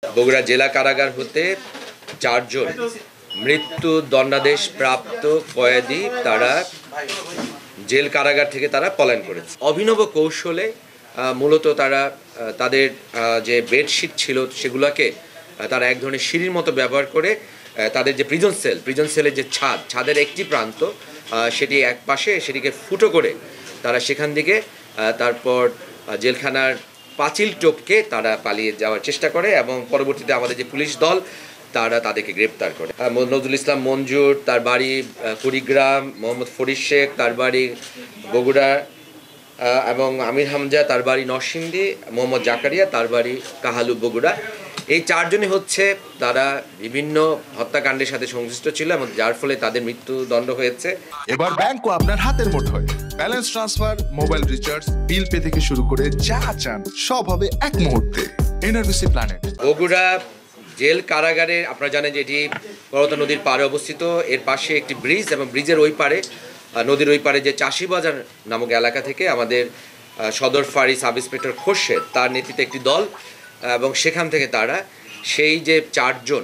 বগুড়া জেলা কারাগার হতে 4 জন মৃত্যু দণ্ডাদেশ প্রাপ্ত কয়েদি তারা জেল কারাগার থেকে তারা পলায়ন করেছে। অভিনব কৌশলে মূলত তারা তাদের যে বেডশিট ছিল সেগুলোকে তারা এক ধরনের সিঁড়ির মতো ব্যবহার করে তাদের যে প্রিজন সেলের যে ছাদের একটি প্রান্ত সেটি এক পাশে সেটিকে ফুটো করে তারা সেখান থেকে তারপর জেলখানার পাঁচিল টপকে তারা পালিয়ে যাওয়ার চেষ্টা করে এবং পরবর্তীতে আমাদের যে পুলিশ দল তারা তাদেরকে গ্রেপ্তার করে। নজরুল ইসলাম মঞ্জুর তার বাড়ি কুড়িগ্রাম, মোহাম্মদ ফরিদ শেখ তার বাড়ি বগুড়া এবং আমির হামজা তার বাড়ি নরসিংদী, মোহাম্মদ জাকারিয়া তার বাড়ি কাহালু বগুড়া। এই 4 জনই হচ্ছে তারা বিভিন্ন হত্যাকাণ্ডের সাথে সংশ্লিষ্ট ছিল এবং যার ফলে তাদের মৃত্যুদণ্ড হয়েছে। এবার ব্যাংকও আপনার হাতের মুঠোয়। Balance transfer, mobile recharge, bill pay থেকে শুরু করে যা চান সব হবে এক মুহূর্তে। NRBC planet. বগুড়া জেল কারাগারে আপনারা জানেন যে এটি করতা নদীর পাড়ে অবস্থিত। এর পাশে একটি ব্রিজ এবং ব্রিজের ওই পারে নদীর ওই পারে যে চাষিবাজার নামক এলাকা থেকে আমাদের সদর ফাঁড়ি সাব ইন্সপেক্টর খোরশেদ তার নেতৃত্বে একটি দল এবং সেখান থেকে তারা সেই যে 4 জন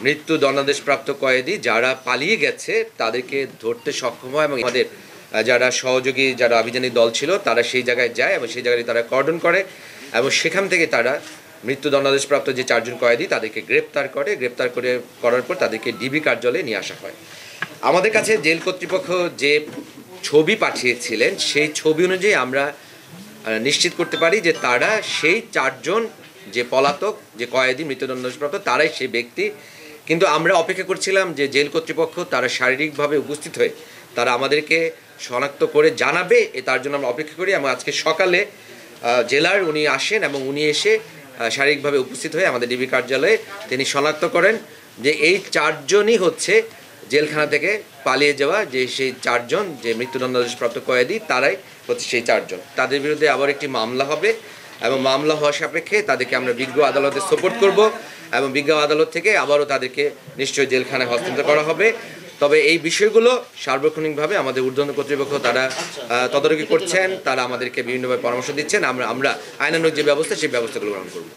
মৃত্যু দণ্ডাদেশপ্রাপ্ত কয়েদি যারা পালিয়ে গেছে তাদেরকে ধরতে সক্ষম হয় এবং আমাদের যারা সহযোগী যারা অভিযানিক দল ছিল তারা সেই জায়গায় যায় এবং সেই জায়গায় তারা কর্ডন করে এবং সেখান থেকে তারা মৃত্যু দণ্ডাদেশপ্রাপ্ত যে 4 জন কয়েদি তাদেরকে গ্রেপ্তার করার পর তাদেরকে ডিবি কার্যালয়ে নিয়ে আসা হয়। আমাদের কাছে জেল কর্তৃপক্ষ যে ছবি পাঠিয়েছিলেন সেই ছবি অনুযায়ী আমরা নিশ্চিত করতে পারি যে তারা সেই 4 জন যে পলাতক যে কয়েদি মৃত্যুদণ্ডপ্রাপ্ত তারাই সেই ব্যক্তি। কিন্তু আমরা অপেক্ষা করছিলাম যে জেল কর্তৃপক্ষ তারা শারীরিকভাবে উপস্থিত হয়ে তারা আমাদেরকে শনাক্ত করে জানাবে, তার জন্য আমরা অপেক্ষা করি এবং আজকে সকালে জেলার উনি আসেন এবং উনি এসে শারীরিকভাবে উপস্থিত হয়ে আমাদের ডিবি কার্যালয়ে তিনি শনাক্ত করেন যে এই 4 জনই হচ্ছে জেলখানা থেকে পালিয়ে যাওয়া যে সেই 4 জন যে মৃত্যুদণ্ডাদেশপ্রাপ্ত কয়েদি তারাই হচ্ছে সেই 4 জন। তাদের বিরুদ্ধে আবার একটি মামলা হবে এবং মামলা হওয়া সাপেক্ষে তাদেরকে আমরা বিজ্ঞ আদালতে সাপোর্ট করব এবং বিজ্ঞ আদালত থেকে আবারও তাদেরকে নিশ্চয়ই জেলখানায় হস্তান্তর করা হবে। তবে এই বিষয়গুলো সার্বক্ষণিকভাবে আমাদের ঊর্ধ্বতন কর্তৃপক্ষ তারা তদারকি করছেন, তারা আমাদেরকে বিভিন্নভাবে পরামর্শ দিচ্ছেন। আমরা আইনানুগ যে ব্যবস্থা সেই ব্যবস্থাগুলো গ্রহণ করব।